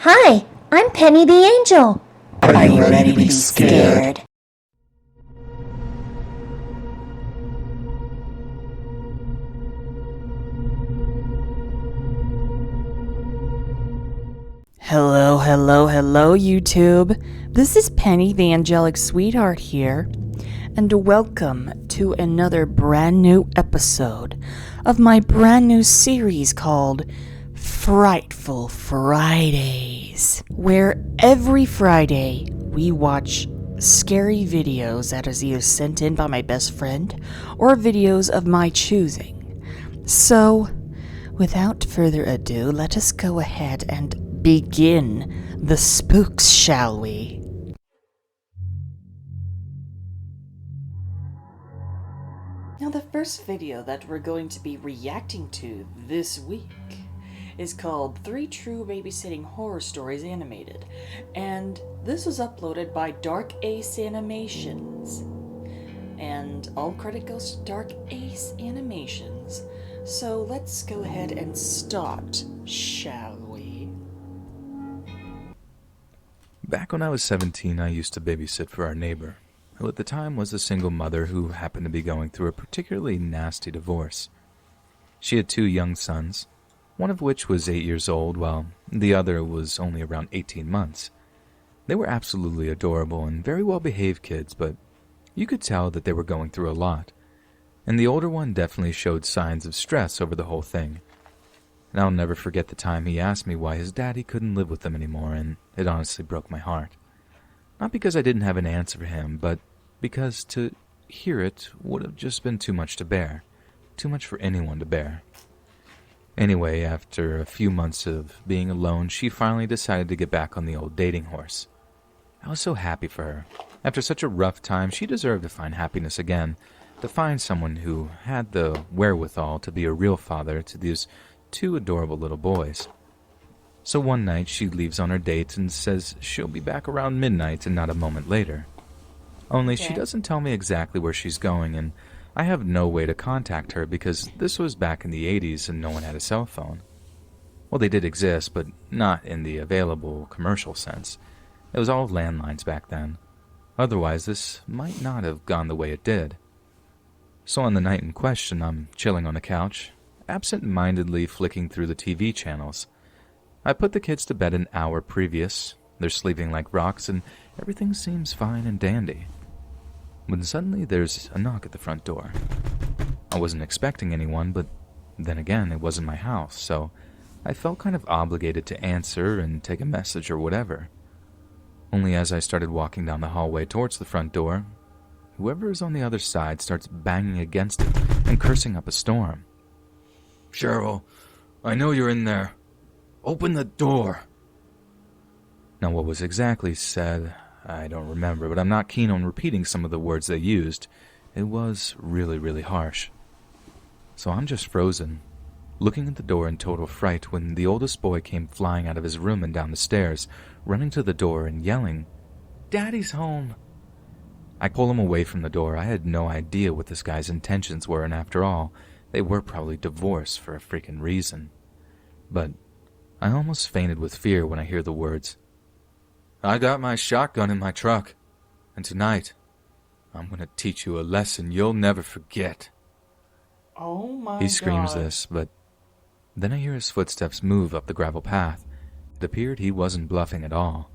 Hi, I'm Penny the Angel. Are you ready to be scared? Hello, YouTube. This is Penny, the Angelic Sweetheart here, and welcome to another brand new episode of my brand new series called Frightful Fridays, where every Friday we watch scary videos that is either sent in by my best friend or videos of my choosing. So, without further ado, let us go ahead and begin the spooks, shall we? Now, the first video that we're going to be reacting to this week is called 3 True Babysitting Horror Stories Animated, and this was uploaded by Dark Ace Animations. And all credit goes to Dark Ace Animations. So let's go ahead and start, shall we? Back when I was 17, I used to babysit for our neighbor, who at the time was a single mother who happened to be going through a particularly nasty divorce. She had 2 young sons, one of which was 8 years old, while the other was only around 18 months. They were absolutely adorable and very well-behaved kids, but you could tell that they were going through a lot, and the older one definitely showed signs of stress over the whole thing. And I'll never forget the time he asked me why his daddy couldn't live with them anymore, and it honestly broke my heart. Not because I didn't have an answer for him, but because to hear it would have just been too much to bear. Too much for anyone to bear. Anyway, after a few months of being alone, she finally decided to get back on the old dating horse. I was so happy for her. After such a rough time, she deserved to find happiness again, to find someone who had the wherewithal to be a real father to these 2 adorable little boys. So one night she leaves on her date and says she'll be back around midnight and not a moment later. Only she doesn't tell me exactly where she's going, and I have no way to contact her because this was back in the 80s and no one had a cell phone. Well, they did exist, but not in the available commercial sense. It was all landlines back then. Otherwise, this might not have gone the way it did. So on the night in question, I'm chilling on the couch, absent-mindedly flicking through the TV channels. I put the kids to bed an hour previous. They're sleeping like rocks, and everything seems fine and dandy. When suddenly there's a knock at the front door. I wasn't expecting anyone, but then again, it wasn't my house, so I felt kind of obligated to answer and take a message or whatever. Only as I started walking down the hallway towards the front door, whoever is on the other side starts banging against it and cursing up a storm. "Cheryl, I know you're in there. Open the door." Now, what was exactly said, I don't remember, but I'm not keen on repeating some of the words they used. It was really, really harsh. So I'm just frozen, looking at the door in total fright when the oldest boy came flying out of his room and down the stairs, running to the door and yelling, "Daddy's home!" I pull him away from the door. I had no idea what this guy's intentions were, and after all, they were probably divorced for a freaking reason. But I almost fainted with fear when I hear the words, "I got my shotgun in my truck, and tonight, I'm going to teach you a lesson you'll never forget." Oh my god. He screams this, but then I hear his footsteps move up the gravel path. It appeared he wasn't bluffing at all.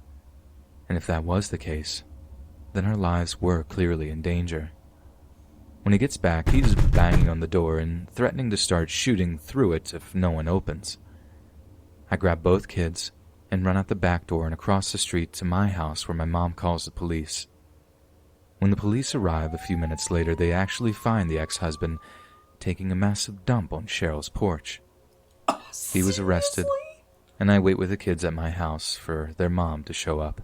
And if that was the case, then our lives were clearly in danger. When he gets back, he's banging on the door and threatening to start shooting through it if no one opens. I grab both kids and run out the back door and across the street to my house where my mom calls the police. When the police arrive a few minutes later, they actually find the ex-husband taking a massive dump on Cheryl's porch. He was arrested, and I wait with the kids at my house for their mom to show up.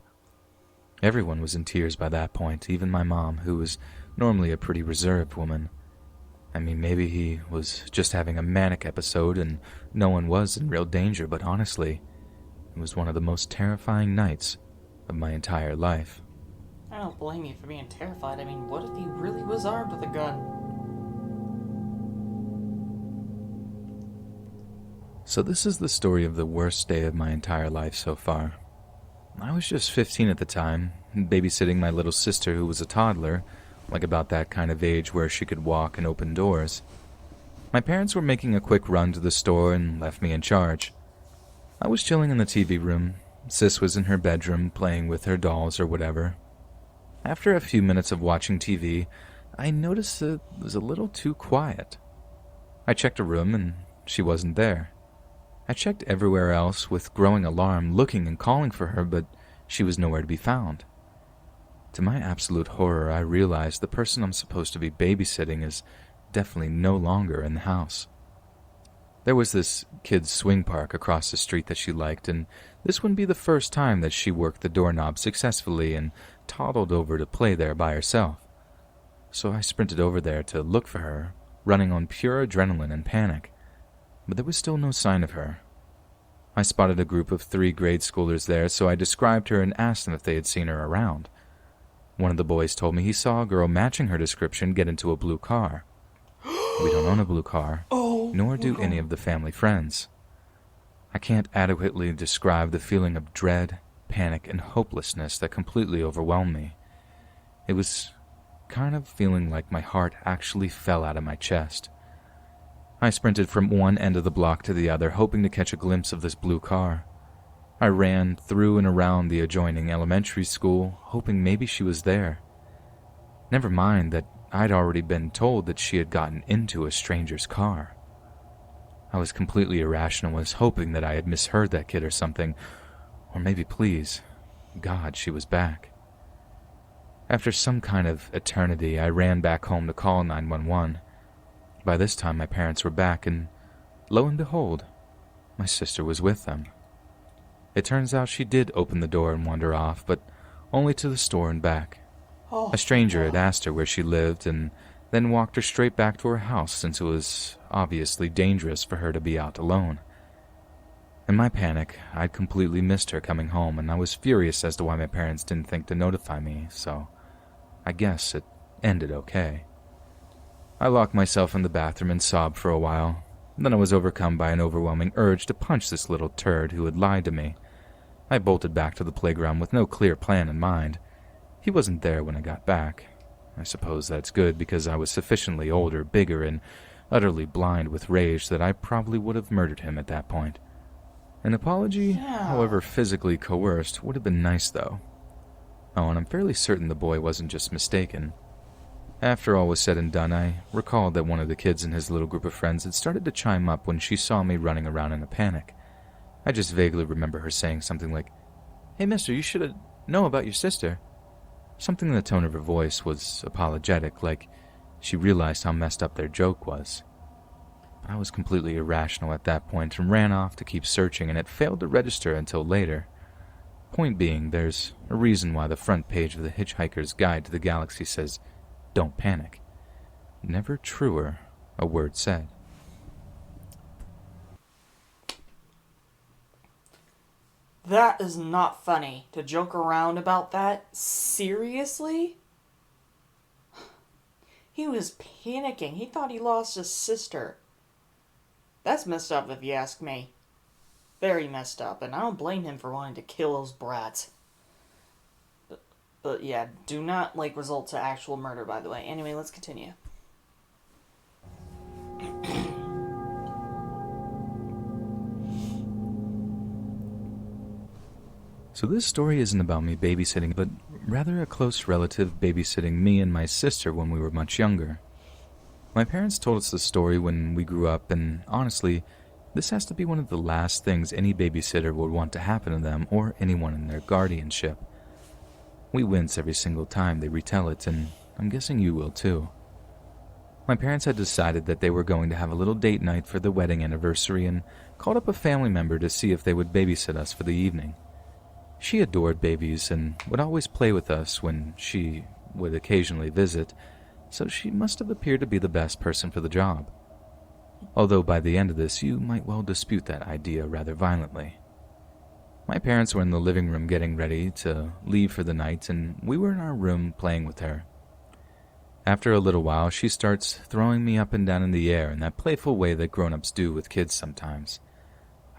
Everyone was in tears by that point, even my mom, who was normally a pretty reserved woman. I mean, maybe he was just having a manic episode and no one was in real danger, but honestly, it was one of the most terrifying nights of my entire life. I don't blame you for being terrified. I mean, what if he really was armed with a gun? So this is the story of the worst day of my entire life so far. I was just 15 at the time, babysitting my little sister who was a toddler, like about that kind of age where she could walk and open doors. My parents were making a quick run to the store and left me in charge. I was chilling in the TV room. Sis was in her bedroom playing with her dolls or whatever. After a few minutes of watching TV, I noticed it was a little too quiet. I checked her room and she wasn't there. I checked everywhere else with growing alarm, looking and calling for her, but she was nowhere to be found. To my absolute horror, I realized the person I'm supposed to be babysitting is definitely no longer in the house. There was this kids' swing park across the street that she liked, and this wouldn't be the first time that she worked the doorknob successfully and toddled over to play there by herself. So I sprinted over there to look for her, running on pure adrenaline and panic. But there was still no sign of her. I spotted a group of 3 grade schoolers there, so I described her and asked them if they had seen her around. One of the boys told me he saw a girl matching her description get into a blue car. We don't own a blue car, nor do any of the family friends. I can't adequately describe the feeling of dread, panic, and hopelessness that completely overwhelmed me. It was kind of feeling like my heart actually fell out of my chest. I sprinted from one end of the block to the other, hoping to catch a glimpse of this blue car. I ran through and around the adjoining elementary school, hoping maybe she was there. Never mind that I'd already been told that she had gotten into a stranger's car. I was completely irrational, was hoping that I had misheard that kid or something, or maybe, please, God, she was back. After some kind of eternity, I ran back home to call 911. By this time, my parents were back, and lo and behold, my sister was with them. It turns out she did open the door and wander off, but only to the store and back. A stranger had asked her where she lived and then walked her straight back to her house since it was obviously dangerous for her to be out alone. In my panic, I'd completely missed her coming home, and I was furious as to why my parents didn't think to notify me, so I guess it ended okay. I locked myself in the bathroom and sobbed for a while. Then I was overcome by an overwhelming urge to punch this little turd who had lied to me. I bolted back to the playground with no clear plan in mind. He wasn't there when I got back. I suppose that's good because I was sufficiently older, bigger, and utterly blind with rage that I probably would have murdered him at that point. An apology, however physically coerced, would have been nice though. Oh, and I'm fairly certain the boy wasn't just mistaken. After all was said and done, I recalled that one of the kids in his little group of friends had started to chime up when she saw me running around in a panic. I just vaguely remember her saying something like, "Hey mister, you should know about your sister." Something in the tone of her voice was apologetic, like she realized how messed up their joke was. I was completely irrational at that point and ran off to keep searching, and it failed to register until later. Point being, there's a reason why the front page of the Hitchhiker's Guide to the Galaxy says, "Don't panic." Never truer a word said. That is not funny to joke around about that. Seriously? He was panicking. He thought he lost his sister. That's messed up if you ask me. Very messed up, and I don't blame him for wanting to kill those brats. But yeah, do not result to actual murder, by the way. Anyway, let's continue. So this story isn't about me babysitting, but rather a close relative babysitting me and my sister when we were much younger. My parents told us the story when we grew up, and honestly, this has to be one of the last things any babysitter would want to happen to them or anyone in their guardianship. We wince every single time they retell it, and I'm guessing you will too. My parents had decided that they were going to have a little date night for the wedding anniversary and called up a family member to see if they would babysit us for the evening. She adored babies and would always play with us when she would occasionally visit, so she must have appeared to be the best person for the job. Although by the end of this, you might well dispute that idea rather violently. My parents were in the living room getting ready to leave for the night, and we were in our room playing with her. After a little while, she starts throwing me up and down in the air in that playful way that grown-ups do with kids sometimes.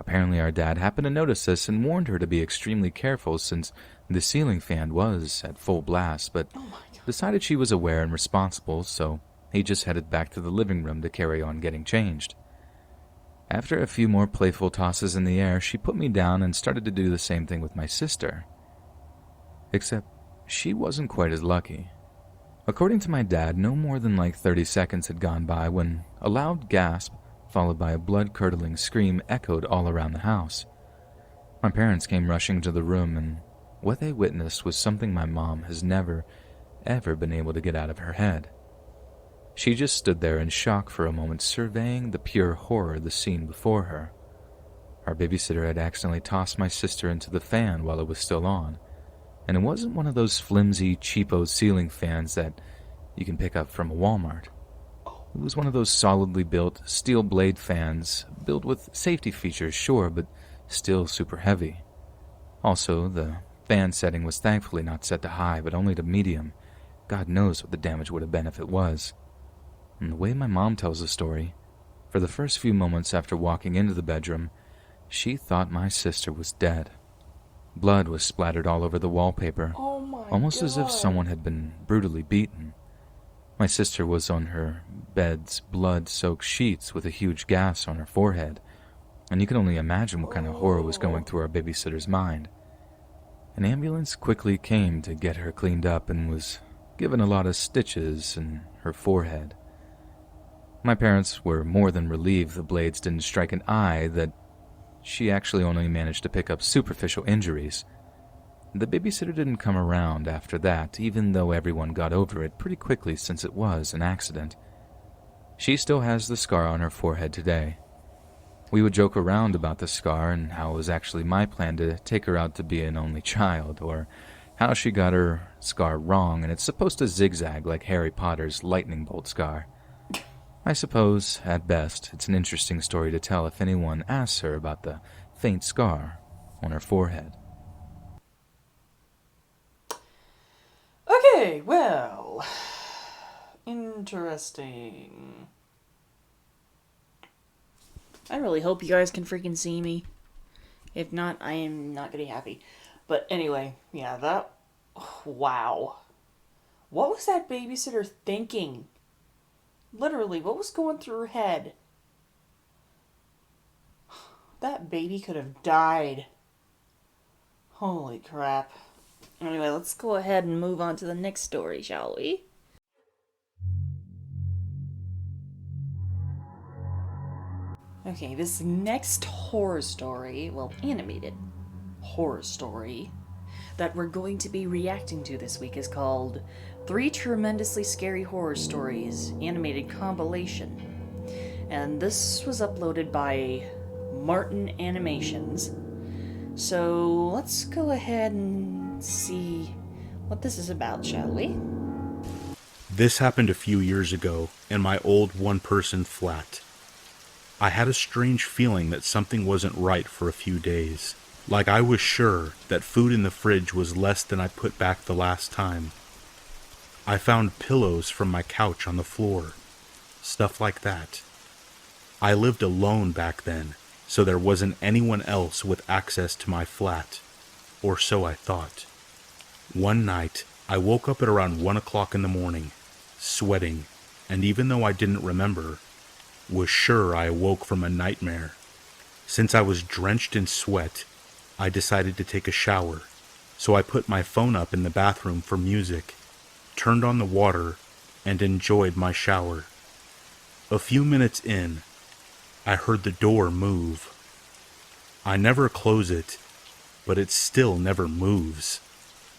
Apparently our dad happened to notice this and warned her to be extremely careful since the ceiling fan was at full blast, but decided she was aware and responsible, so he just headed back to the living room to carry on getting changed. After a few more playful tosses in the air, she put me down and started to do the same thing with my sister. Except she wasn't quite as lucky. According to my dad, no more than like 30 seconds had gone by when a loud gasp, followed by a blood-curdling scream, echoed all around the house. My parents came rushing to the room, and what they witnessed was something my mom has never, ever been able to get out of her head. She just stood there in shock for a moment, surveying the pure horror of the scene before her. Our babysitter had accidentally tossed my sister into the fan while it was still on, and it wasn't one of those flimsy, cheapo ceiling fans that you can pick up from a Walmart. It was one of those solidly built steel blade fans, built with safety features, sure, but still super heavy. Also, the fan setting was thankfully not set to high, but only to medium. God knows what the damage would have been if it was. And the way my mom tells the story, for the first few moments after walking into the bedroom, she thought my sister was dead. Blood was splattered all over the wallpaper, almost as if someone had been brutally beaten. My sister was on her bed's blood-soaked sheets with a huge gash on her forehead, and you can only imagine what kind of horror was going through our babysitter's mind. An ambulance quickly came to get her cleaned up and was given a lot of stitches in her forehead. My parents were more than relieved the blades didn't strike an eye, that she actually only managed to pick up superficial injuries. The babysitter didn't come around after that, even though everyone got over it pretty quickly since it was an accident. She still has the scar on her forehead today. We would joke around about the scar and how it was actually my plan to take her out to be an only child, or how she got her scar wrong and it's supposed to zigzag like Harry Potter's lightning bolt scar. I suppose, at best, it's an interesting story to tell if anyone asks her about the faint scar on her forehead. Okay, well, interesting. I really hope you guys can freaking see me. If not, I am not gonna be happy. But anyway, yeah, that... Wow. What was that babysitter thinking? Literally, what was going through her head? That baby could have died. Holy crap. Anyway, let's go ahead and move on to the next story, shall we? Okay, this next horror story, well, animated horror story, that we're going to be reacting to this week is called 3 Tremendously Scary Horror Stories Animated Compilation. And this was uploaded by Martin Animations. So let's go ahead and see what this is about, shall we? This happened a few years ago in my old one-person flat. I had a strange feeling that something wasn't right for a few days. Like I was sure that food in the fridge was less than I put back the last time. I found pillows from my couch on the floor. Stuff like that. I lived alone back then, so there wasn't anyone else with access to my flat. Or so I thought. One night, I woke up at around 1 o'clock in the morning, sweating, and even though I didn't remember, was sure I awoke from a nightmare. Since I was drenched in sweat, I decided to take a shower, so I put my phone up in the bathroom for music, turned on the water, and enjoyed my shower. A few minutes in, I heard the door move. I never close it, but it still never moves.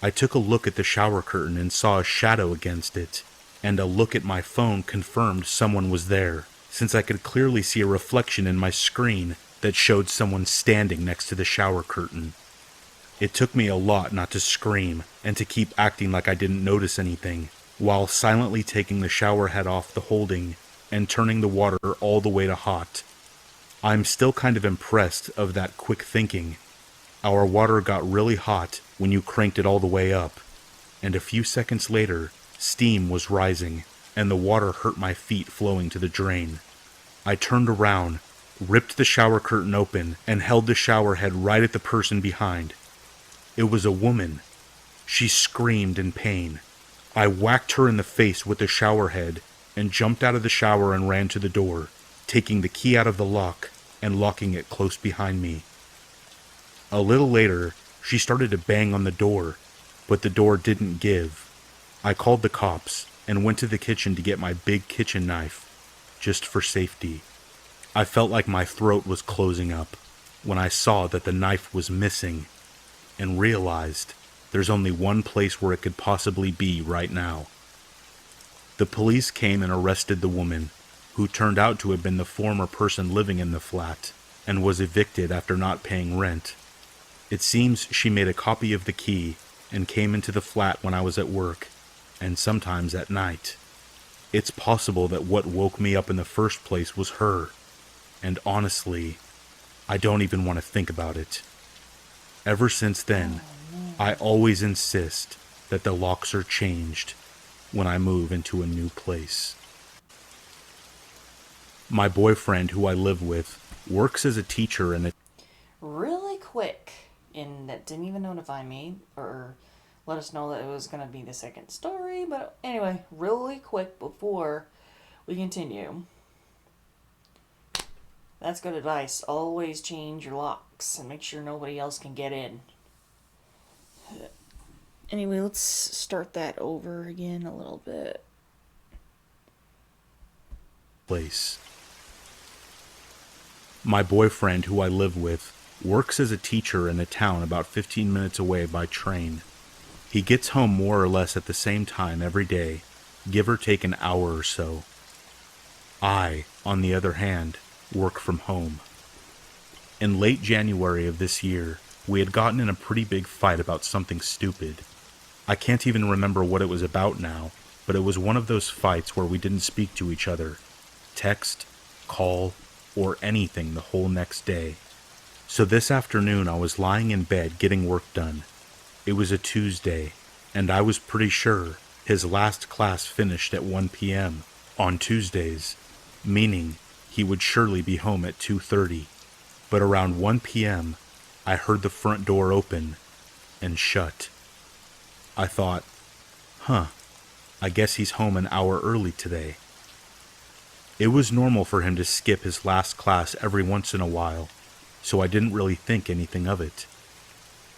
I took a look at the shower curtain and saw a shadow against it, and a look at my phone confirmed someone was there, since I could clearly see a reflection in my screen that showed someone standing next to the shower curtain. It took me a lot not to scream and to keep acting like I didn't notice anything, while silently taking the shower head off the holding and turning the water all the way to hot. I'm still kind of impressed of that quick thinking. Our water got really hot when you cranked it all the way up, and a few seconds later, steam was rising, and the water hurt my feet flowing to the drain. I turned around ripped the shower curtain open, and held the shower head right at the person behind. It was a woman. She screamed in pain. I whacked her in the face with the shower head and jumped out of the shower and ran to the door, taking the key out of the lock and locking it close behind me. A little later, she started to bang on the door, but the door didn't give. I called the cops and went to the kitchen to get my big kitchen knife, just for safety. I felt like my throat was closing up when I saw that the knife was missing and realized there's only one place where it could possibly be right now. The police came and arrested the woman, who turned out to have been the former person living in the flat and was evicted after not paying rent. It seems she made a copy of the key and came into the flat when I was at work, and sometimes at night. It's possible that what woke me up in the first place was her, and honestly, I don't even want to think about it. Ever since then, I always insist that the locks are changed when I move into a new place. My boyfriend, who I live with, works as a teacher in a Really quick, and that didn't even notify me or let us know that it was going to be the second story. But anyway, really quick before we continue. That's good advice. Always change your locks and make sure nobody else can get in. Anyway, let's start that over again a little bit. place. My boyfriend, who I live with, works as a teacher in a town about 15 minutes away by train. He gets home more or less at the same time every day, give or take an hour or so. I, on the other hand, work from home. In late January of this year, we had gotten in a pretty big fight about something stupid. I can't even remember what it was about now, but it was one of those fights where we didn't speak to each other, text, call, or anything the whole next day. So this afternoon I was lying in bed getting work done. It was a Tuesday, and I was pretty sure his last class finished at 1 p.m. on Tuesdays, meaning he would surely be home at 2:30. But around 1 p.m., I heard the front door open and shut. I thought, I guess he's home an hour early today. It was normal for him to skip his last class every once in a while, so I didn't really think anything of it.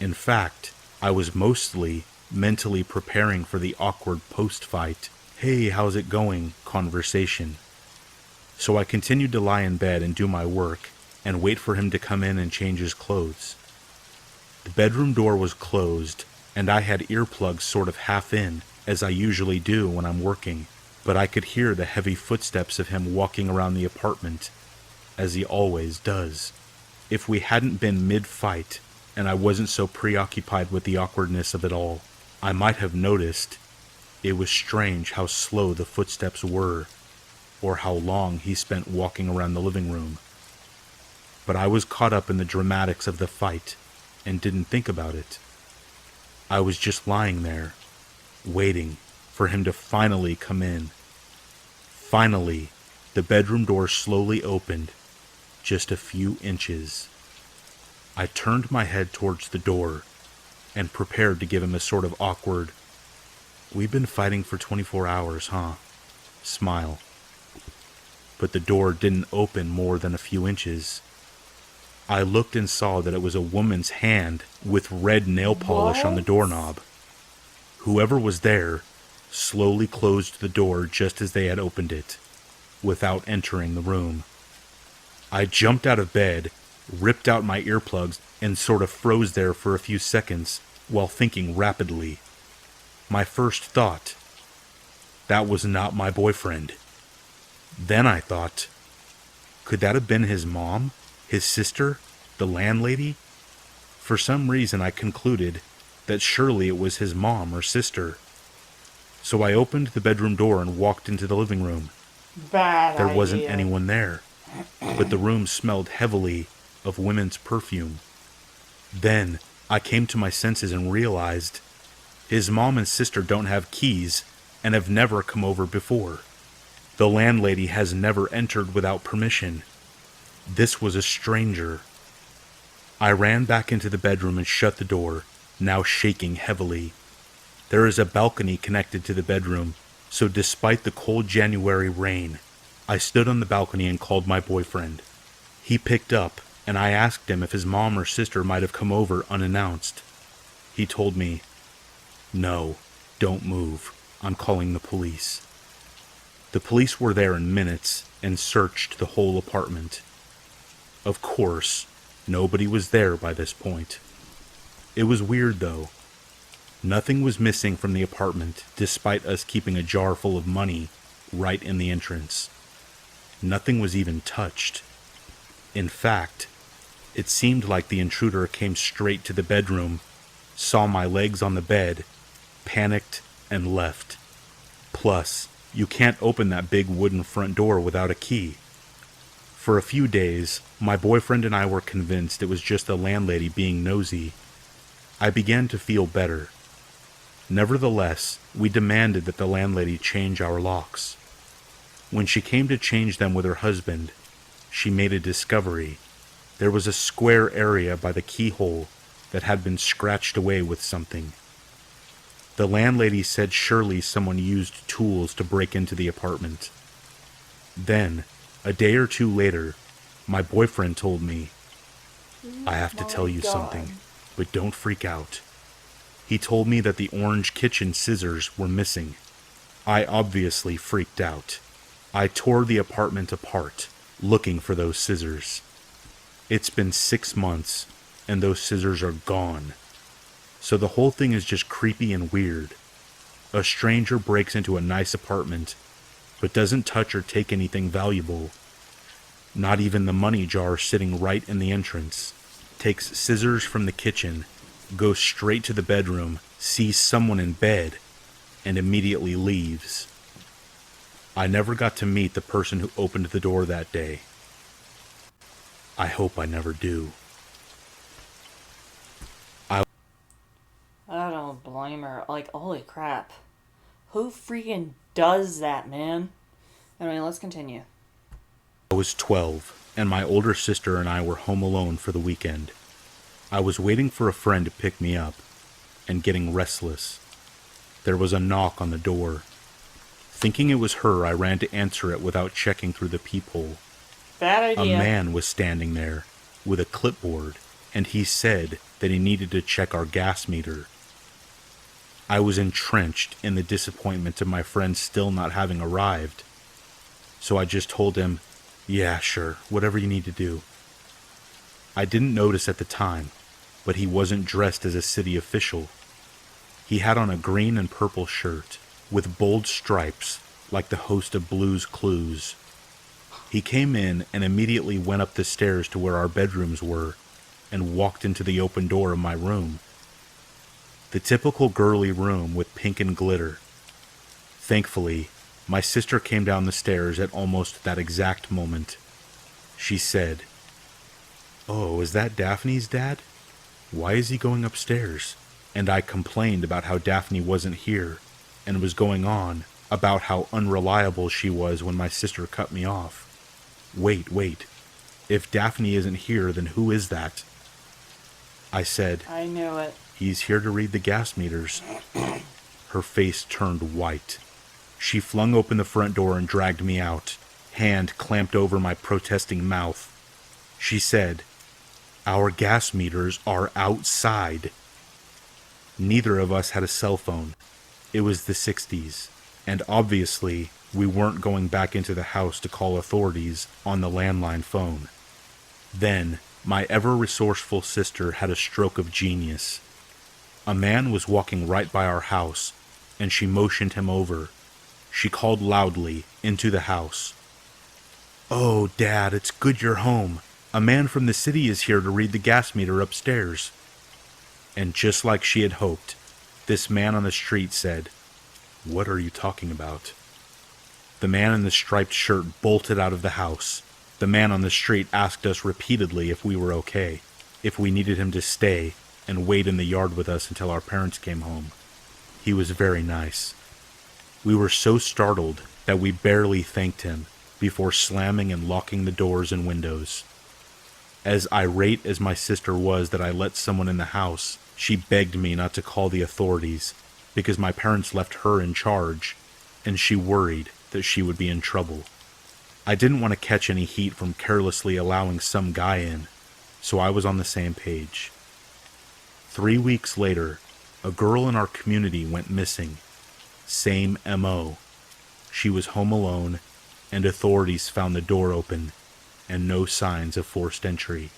In fact, I was mostly mentally preparing for the awkward post-fight, "Hey, how's it going?" conversation. So I continued to lie in bed and do my work and wait for him to come in and change his clothes. The bedroom door was closed, and I had earplugs sort of half in, as I usually do when I'm working, but I could hear the heavy footsteps of him walking around the apartment, as he always does. If we hadn't been mid-fight, and I wasn't so preoccupied with the awkwardness of it all, I might have noticed. It was strange how slow the footsteps were, or how long he spent walking around the living room. But I was caught up in the dramatics of the fight, and didn't think about it. I was just lying there, waiting for him to finally come in. Finally, the bedroom door slowly opened, just a few inches. I turned my head towards the door, and prepared to give him a sort of awkward, "We've been fighting for 24 hours, huh?" smile. But the door didn't open more than a few inches. I looked and saw that it was a woman's hand with red nail polish on the doorknob. Whoever was there slowly closed the door just as they had opened it, without entering the room. I jumped out of bed, ripped out my earplugs, and sort of froze there for a few seconds while thinking rapidly. My first thought, that was not my boyfriend. Then I thought, could that have been his mom? His sister? The landlady? For some reason I concluded that surely it was his mom or sister. So I opened the bedroom door and walked into the living room. There wasn't anyone there, but the room smelled heavily of women's perfume. Then I came to my senses and realized his mom and sister don't have keys and have never come over before. The landlady has never entered without permission. This was a stranger. I ran back into the bedroom and shut the door, now shaking heavily. There is a balcony connected to the bedroom, so despite the cold January rain, I stood on the balcony and called my boyfriend. He picked up, and I asked him if his mom or sister might have come over unannounced. He told me, "No, don't move. I'm calling the police." The police were there in minutes and searched the whole apartment. Of course, nobody was there by this point. It was weird though. Nothing was missing from the apartment despite us keeping a jar full of money right in the entrance. Nothing was even touched. In fact, it seemed like the intruder came straight to the bedroom, saw my legs on the bed, panicked, and left. Plus, you can't open that big wooden front door without a key. For a few days, my boyfriend and I were convinced it was just the landlady being nosy. I began to feel better. Nevertheless, we demanded that the landlady change our locks. When she came to change them with her husband, she made a discovery. There was a square area by the keyhole that had been scratched away with something. The landlady said surely someone used tools to break into the apartment. Then, a day or two later, my boyfriend told me, "I have to tell you something, but don't freak out." He told me that the orange kitchen scissors were missing. I obviously freaked out. I tore the apartment apart, looking for those scissors. It's been 6 months, and those scissors are gone. So the whole thing is just creepy and weird. A stranger breaks into a nice apartment, but doesn't touch or take anything valuable. Not even the money jar sitting right in the entrance. Takes scissors from the kitchen, goes straight to the bedroom, sees someone in bed, and immediately leaves. I never got to meet the person who opened the door that day. I hope I never do. I don't blame her. Like, holy crap. Who freaking does that, man? Anyway, let's continue. I was 12, and my older sister and I were home alone for the weekend. I was waiting for a friend to pick me up, and getting restless. There was a knock on the door. Thinking it was her, I ran to answer it without checking through the peephole. Bad A idea. man was standing there, with a clipboard, and he said that he needed to check our gas meter. I was entrenched in the disappointment of my friend still not having arrived. So I just told him, "Yeah, sure, whatever you need to do." I didn't notice at the time, but he wasn't dressed as a city official. He had on a green and purple shirt, with bold stripes, like the host of Blue's Clues. He came in and immediately went up the stairs to where our bedrooms were, and walked into the open door of my room. The typical girly room with pink and glitter. Thankfully, my sister came down the stairs at almost that exact moment. She said, "Oh, is that Daphne's dad? Why is he going upstairs?" And I complained about how Daphne wasn't here, and was going on about how unreliable she was when my sister cut me off. Wait. If Daphne isn't here, then who is that? I said, I knew it. "He's here to read the gas meters." Her face turned white. She flung open the front door and dragged me out, hand clamped over my protesting mouth. She said, "Our gas meters are outside." Neither of us had a cell phone. It was the 60s, and obviously we weren't going back into the house to call authorities on the landline phone. Then, my ever-resourceful sister had a stroke of genius. A man was walking right by our house, and she motioned him over. She called loudly into the house, "Oh, Dad, it's good you're home. A man from the city is here to read the gas meter upstairs." And just like she had hoped, this man on the street said, "What are you talking about?" The man in the striped shirt bolted out of the house. The man on the street asked us repeatedly if we were okay, if we needed him to stay and wait in the yard with us until our parents came home. He was very nice. We were so startled that we barely thanked him before slamming and locking the doors and windows. As irate as my sister was that I let someone in the house, she begged me not to call the authorities because my parents left her in charge, and she worried that she would be in trouble. I didn't want to catch any heat from carelessly allowing some guy in, so I was on the same page. 3 weeks later, a girl in our community went missing. Same MO. She was home alone, and authorities found the door open and no signs of forced entry.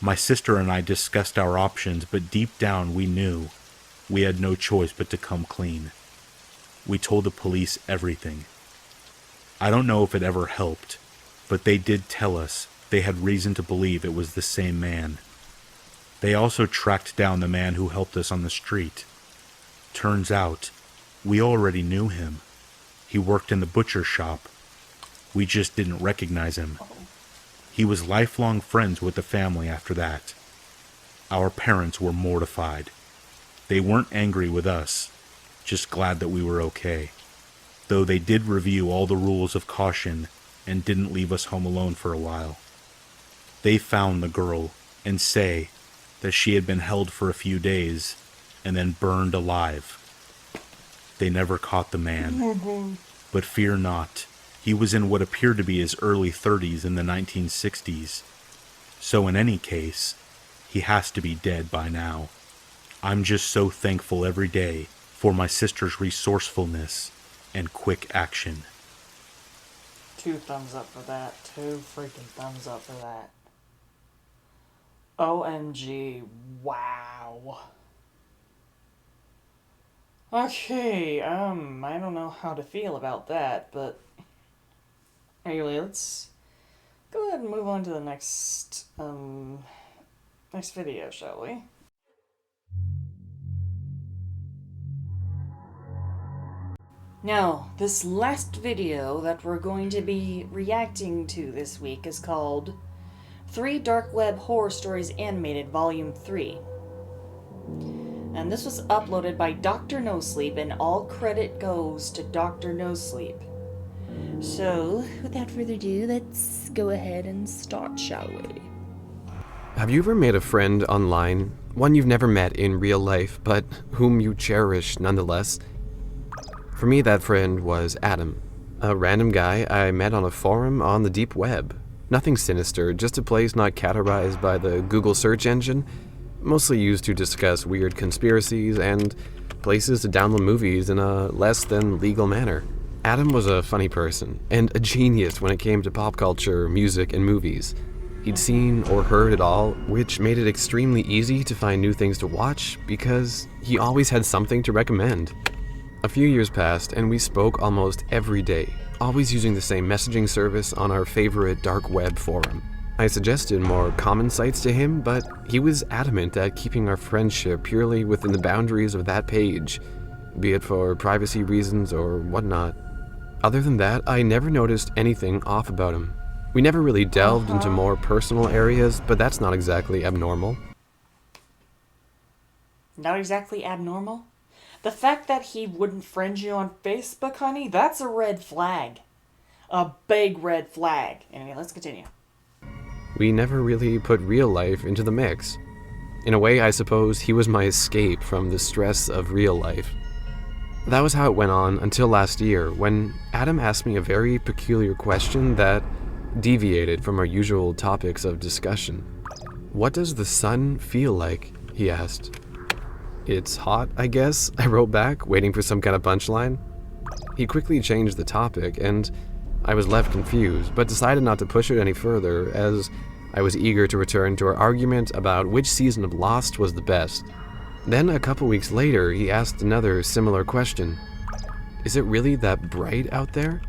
My sister and I discussed our options, but deep down we knew we had no choice but to come clean. We told the police everything. I don't know if it ever helped, but they did tell us they had reason to believe it was the same man. They also tracked down the man who helped us on the street. Turns out, we already knew him. He worked in the butcher shop. We just didn't recognize him. He was lifelong friends with the family after that. Our parents were mortified. They weren't angry with us, just glad that we were okay. Though they did review all the rules of caution and didn't leave us home alone for a while. They found the girl and say that she had been held for a few days and then burned alive. They never caught the man, but fear not. He was in what appeared to be his early 30s in the 1960s. So in any case, he has to be dead by now. I'm just so thankful every day for my sister's resourcefulness and quick action. 2 thumbs up for that. 2 freaking thumbs up for that. OMG. Wow. Okay, I don't know how to feel about that, but anyway, let's go ahead and move on to the next video, shall we? Now, this last video that we're going to be reacting to this week is called 3 Dark Web Horror Stories Animated Volume 3. And this was uploaded by Dr. No Sleep, and all credit goes to Dr. No Sleep. So, without further ado, let's go ahead and start, shall we? Have you ever made a friend online? One you've never met in real life, but whom you cherish nonetheless? For me, that friend was Adam, a random guy I met on a forum on the deep web. Nothing sinister, just a place not categorized by the Google search engine, mostly used to discuss weird conspiracies and places to download movies in a less than legal manner. Adam was a funny person, and a genius when it came to pop culture, music, and movies. He'd seen or heard it all, which made it extremely easy to find new things to watch because he always had something to recommend. A few years passed, and we spoke almost every day, always using the same messaging service on our favorite dark web forum. I suggested more common sites to him, but he was adamant at keeping our friendship purely within the boundaries of that page, be it for privacy reasons or whatnot. Other than that, I never noticed anything off about him. We never really delved into more personal areas, but that's not exactly abnormal. Not exactly abnormal? The fact that he wouldn't friend you on Facebook, honey, that's a red flag. A big red flag. Anyway, let's continue. We never really put real life into the mix. In a way, I suppose he was my escape from the stress of real life. That was how it went on until last year, when Adam asked me a very peculiar question that deviated from our usual topics of discussion. What does the sun feel like? He asked. It's hot, I guess, I wrote back, waiting for some kind of punchline. He quickly changed the topic, and I was left confused, but decided not to push it any further, as I was eager to return to our argument about which season of Lost was the best. Then, a couple weeks later, he asked another similar question. Is it really that bright out there?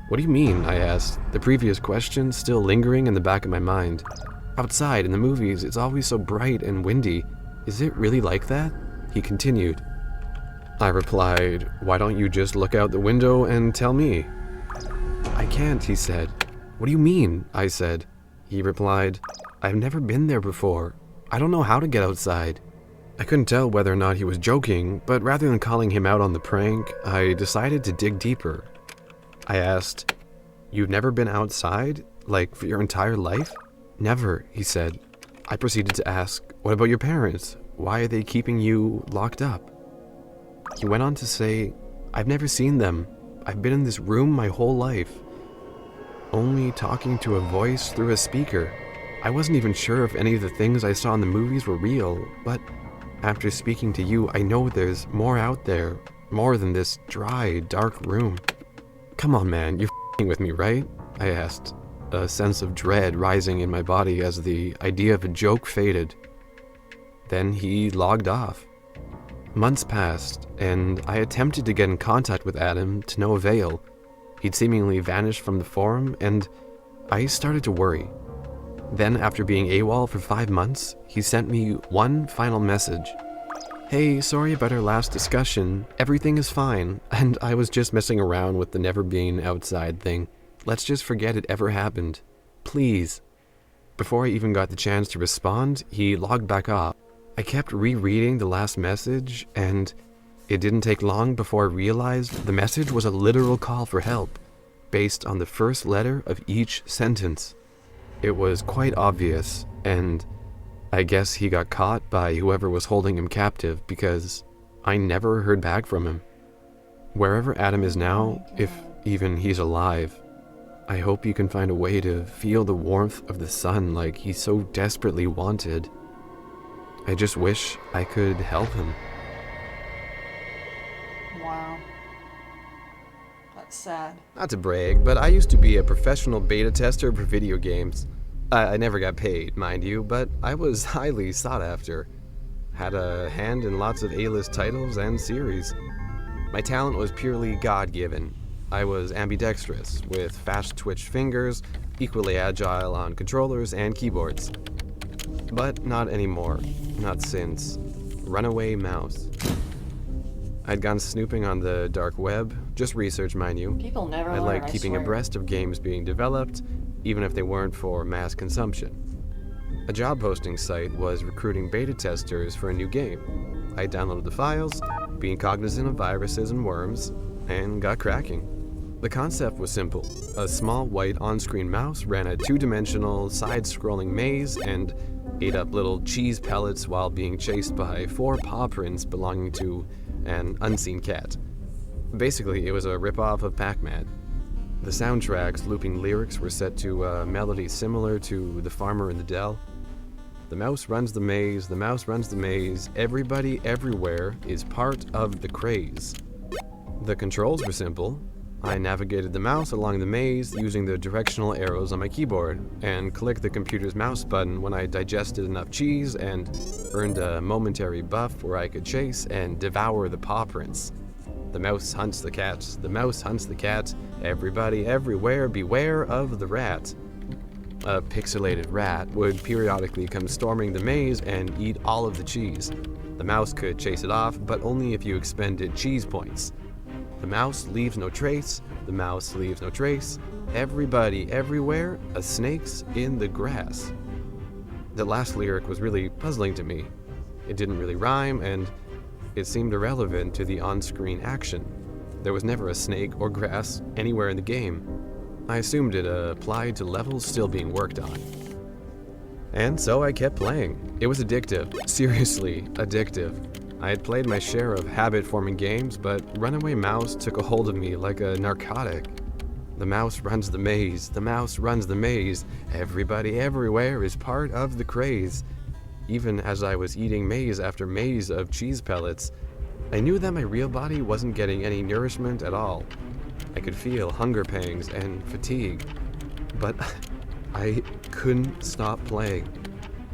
What do you mean? I asked, the previous question still lingering in the back of my mind. Outside, in the movies, it's always so bright and windy. Is it really like that? He continued. I replied, why don't you just look out the window and tell me? I can't, he said. What do you mean? I said. He replied, I've never been there before. I don't know how to get outside. I couldn't tell whether or not he was joking, but rather than calling him out on the prank, I decided to dig deeper. I asked, you've never been outside? Like, for your entire life? Never, he said. I proceeded to ask, what about your parents? Why are they keeping you locked up? He went on to say, I've never seen them. I've been in this room my whole life, only talking to a voice through a speaker. I wasn't even sure if any of the things I saw in the movies were real, but after speaking to you, I know there's more out there, more than this dry, dark room. Come on, man, you're f***ing with me, right? I asked, a sense of dread rising in my body as the idea of a joke faded. Then he logged off. Months passed, and I attempted to get in contact with Adam to no avail. He'd seemingly vanished from the forum, and I started to worry. Then, after being AWOL for 5 months, he sent me one final message. Hey, sorry about our last discussion. Everything is fine, and I was just messing around with the never being outside thing. Let's just forget it ever happened. Please. Before I even got the chance to respond, he logged back off. I kept rereading the last message, and it didn't take long before I realized the message was a literal call for help, based on the first letter of each sentence. It was quite obvious, and I guess he got caught by whoever was holding him captive because I never heard back from him. Wherever Adam is now, if even he's alive, I hope you can find a way to feel the warmth of the sun like he so desperately wanted. I just wish I could help him. Wow. That's sad. Not to brag, but I used to be a professional beta tester for video games. I never got paid, mind you, but I was highly sought after. Had a hand in lots of A-list titles and series. My talent was purely God-given. I was ambidextrous, with fast-twitched fingers, equally agile on controllers and keyboards. But not anymore. Not since Runaway Mouse. I'd gone snooping on the dark web, just research, mind you. People never I learn, liked keeping swear. abreast of games being developed, even if they weren't for mass consumption. A job posting site was recruiting beta testers for a new game. I downloaded the files, being cognizant of viruses and worms, and got cracking. The concept was simple. A small white on-screen mouse ran a two-dimensional, side-scrolling maze and ate up little cheese pellets while being chased by 4 paw prints belonging to an unseen cat. Basically, it was a ripoff of Pac-Man. The soundtrack's looping lyrics were set to a melody similar to The Farmer in the Dell. The mouse runs the maze, the mouse runs the maze, everybody everywhere is part of the craze. The controls were simple. I navigated the mouse along the maze using the directional arrows on my keyboard, and clicked the computer's mouse button when I digested enough cheese and earned a momentary buff where I could chase and devour the paw prints. The mouse hunts the cat, the mouse hunts the cat, everybody everywhere beware of the rat. A pixelated rat would periodically come storming the maze and eat all of the cheese. The mouse could chase it off, but only if you expended cheese points. The mouse leaves no trace, the mouse leaves no trace. Everybody, everywhere, a snake's in the grass. The last lyric was really puzzling to me. It didn't really rhyme, and it seemed irrelevant to the on-screen action. There was never a snake or grass anywhere in the game. I assumed it applied to levels still being worked on. And so I kept playing. It was addictive, seriously addictive. I had played my share of habit-forming games, but Runaway Mouse took a hold of me like a narcotic. The mouse runs the maze, the mouse runs the maze, everybody everywhere is part of the craze. Even as I was eating maze after maze of cheese pellets, I knew that my real body wasn't getting any nourishment at all. I could feel hunger pangs and fatigue, but I couldn't stop playing.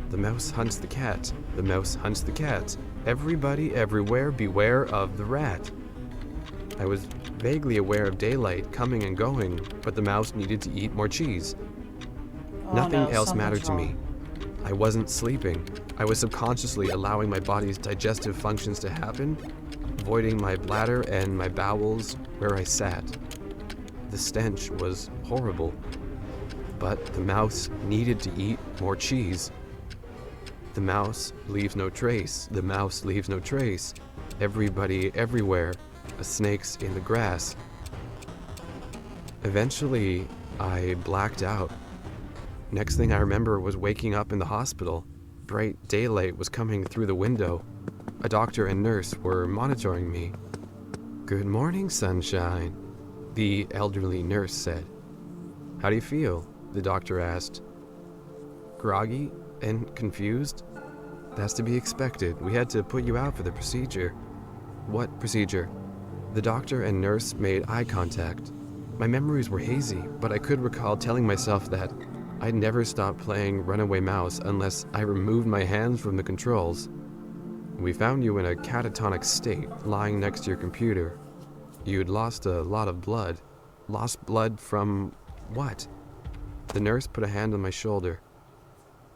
The mouse hunts the cat, the mouse hunts the cat. Everybody everywhere beware of the rat. I was vaguely aware of daylight coming and going, but the mouse needed to eat more cheese. Nothing else mattered to me. I wasn't sleeping. I was subconsciously allowing my body's digestive functions to happen, voiding my bladder and my bowels where I sat. The stench was horrible, but the mouse needed to eat more cheese. The mouse leaves no trace, the mouse leaves no trace. Everybody everywhere, a snake's in the grass. Eventually, I blacked out. Next thing I remember was waking up in the hospital. Bright daylight was coming through the window. A doctor and nurse were monitoring me. "Good morning, sunshine," the elderly nurse said. "How do you feel?" the doctor asked. "Groggy and confused?" "That's to be expected. We had to put you out for the procedure." "What procedure?" The doctor and nurse made eye contact. My memories were hazy, but I could recall telling myself that I'd never stop playing Runaway Mouse unless I removed my hands from the controls. "We found you in a catatonic state, lying next to your computer. You'd lost a lot of blood." "Lost blood from what?" The nurse put a hand on my shoulder.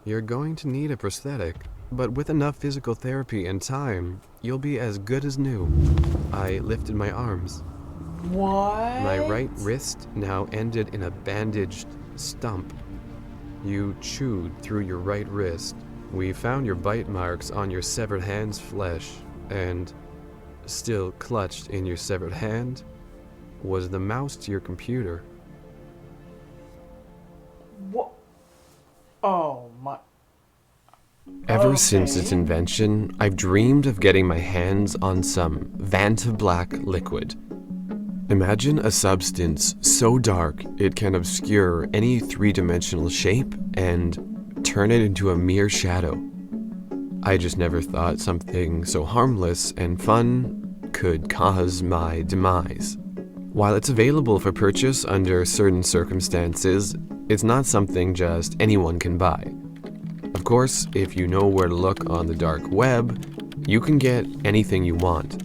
"You're going to need a prosthetic, but with enough physical therapy and time, you'll be as good as new." I lifted my arms. What? My right wrist now ended in a bandaged stump. "You chewed through your right wrist. We found your bite marks on your severed hand's flesh, and still clutched in your severed hand was the mouse to your computer." What? Oh my. Ever since its invention, I've dreamed of getting my hands on some Vanta Black liquid. Imagine a substance so dark it can obscure any three-dimensional shape and turn it into a mere shadow. I just never thought something so harmless and fun could cause my demise. While it's available for purchase under certain circumstances, it's not something just anyone can buy. Of course, if you know where to look on the dark web, you can get anything you want.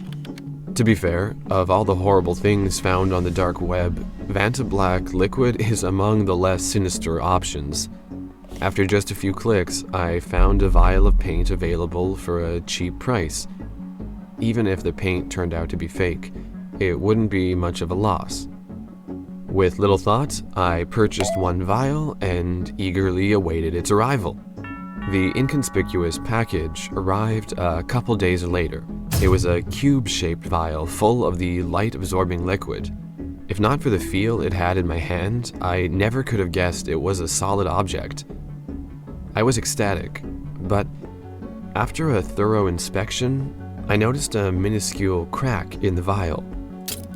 To be fair, of all the horrible things found on the dark web, Vanta Black liquid is among the less sinister options. After just a few clicks, I found a vial of paint available for a cheap price. Even if the paint turned out to be fake, it wouldn't be much of a loss. With little thought, I purchased one vial and eagerly awaited its arrival. The inconspicuous package arrived a couple days later. It was a cube-shaped vial full of the light-absorbing liquid. If not for the feel it had in my hand, I never could have guessed it was a solid object. I was ecstatic, but after a thorough inspection, I noticed a minuscule crack in the vial.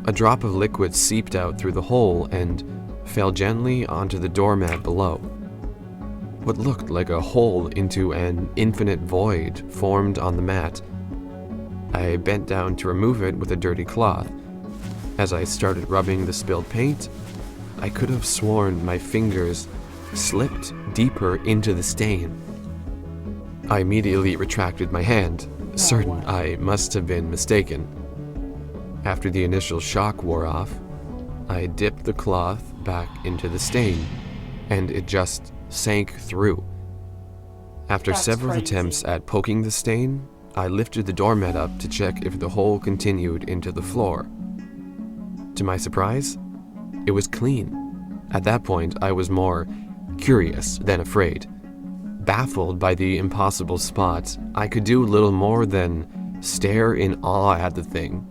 A drop of liquid seeped out through the hole and fell gently onto the doormat below. What looked like a hole into an infinite void formed on the mat. I bent down to remove it with a dirty cloth. As I started rubbing the spilled paint, I could have sworn my fingers slipped deeper into the stain. I immediately retracted my hand, certain I must have been mistaken. After the initial shock wore off, I dipped the cloth back into the stain, and it just sank through. After several attempts at poking the stain, I lifted the doormat up to check if the hole continued into the floor. To my surprise, it was clean. At that point, I was more curious than afraid. Baffled by the impossible spot, I could do little more than stare in awe at the thing.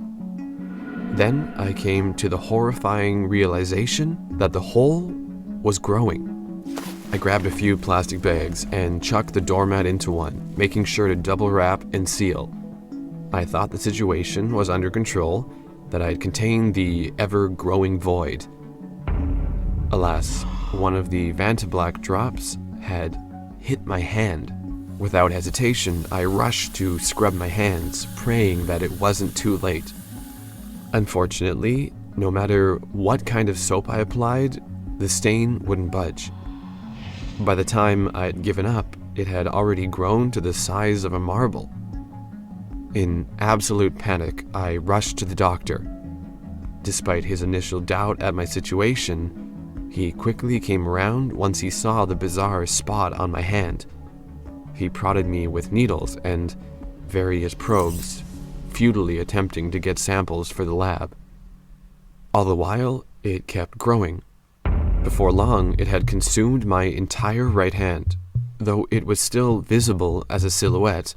Then I came to the horrifying realization that the hole was growing. I grabbed a few plastic bags and chucked the doormat into one, making sure to double wrap and seal. I thought the situation was under control, that I had contained the ever-growing void. Alas, one of the Vanta Black drops had hit my hand. Without hesitation, I rushed to scrub my hands, praying that it wasn't too late. Unfortunately, no matter what kind of soap I applied, the stain wouldn't budge. By the time I had given up, it had already grown to the size of a marble. In absolute panic, I rushed to the doctor. Despite his initial doubt at my situation, he quickly came around once he saw the bizarre spot on my hand. He prodded me with needles and various probes, futilely attempting to get samples for the lab. All the while, it kept growing. Before long, it had consumed my entire right hand. Though it was still visible as a silhouette,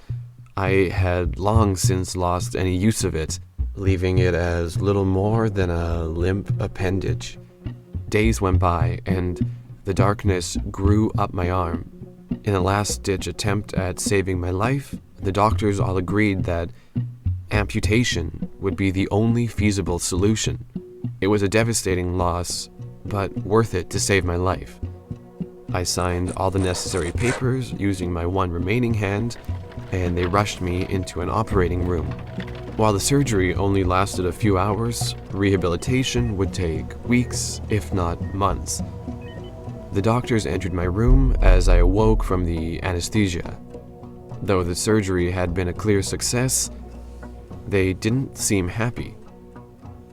I had long since lost any use of it, leaving it as little more than a limp appendage. Days went by, and The darkness grew up my arm. In a last-ditch attempt at saving my life, the doctors all agreed that amputation would be the only feasible solution. It was a devastating loss, but worth it to save my life. I signed all the necessary papers using my one remaining hand, and they rushed me into an operating room. While the surgery only lasted a few hours, rehabilitation would take weeks, if not months. The doctors entered my room as I awoke from the anesthesia. Though the surgery had been a clear success, they didn't seem happy.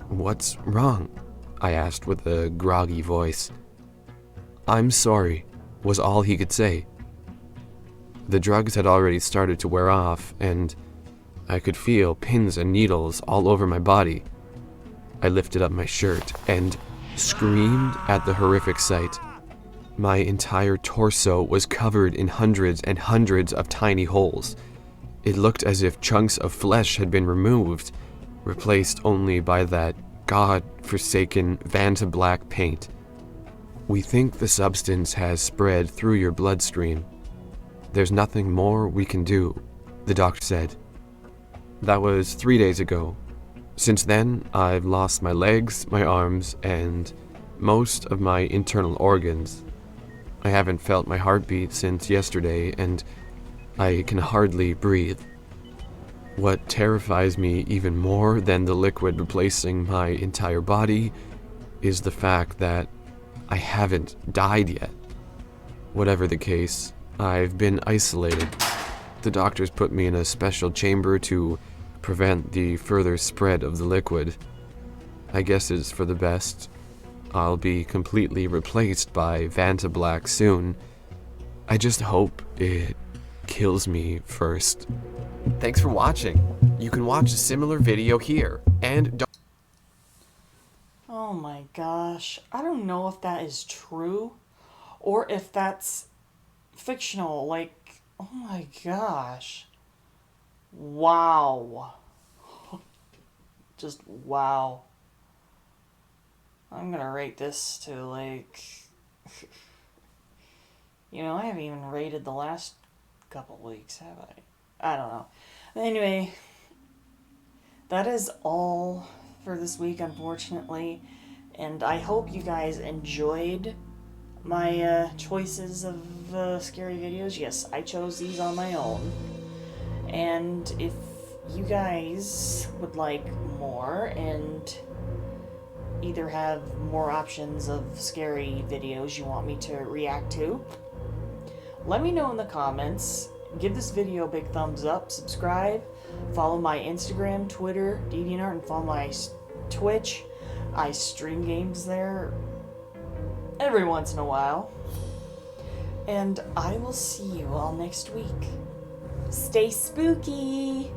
"What's wrong?" I asked with a groggy voice. "I'm sorry," was all he could say. The drugs had already started to wear off, and I could feel pins and needles all over my body. I lifted up my shirt and screamed at the horrific sight. My entire torso was covered in hundreds and hundreds of tiny holes. It looked as if chunks of flesh had been removed, replaced only by that god-forsaken Vantablack paint. "We think the substance has spread through your bloodstream. There's nothing more we can do," the doctor said. That was 3 days ago. Since then, I've lost my legs, my arms, and most of my internal organs. I haven't felt my heartbeat since yesterday, and I can hardly breathe. What terrifies me even more than the liquid replacing my entire body is the fact that I haven't died yet. Whatever the case, I've been isolated. The doctors put me in a special chamber to prevent the further spread of the liquid. I guess it's for the best. I'll be completely replaced by Vantablack soon. I just hope it kills me first. Thanks for watching. You can watch a similar video here, and don't... Oh my gosh. I don't know if that is true or if that's fictional. Like, oh my gosh. Wow. Just wow. I'm gonna rate this to like... I haven't even rated the last couple weeks, have I? I don't know. Anyway, that is all for this week, unfortunately. And I hope you guys enjoyed my choices of scary videos. Yes, I chose these on my own. And if you guys would like more and either have more options of scary videos you want me to react to, let me know in the comments. Give this video a big thumbs up, subscribe, follow my Instagram, Twitter, DeviantArt, and follow my Twitch. I stream games there every once in a while. And I will see you all next week. Stay spooky!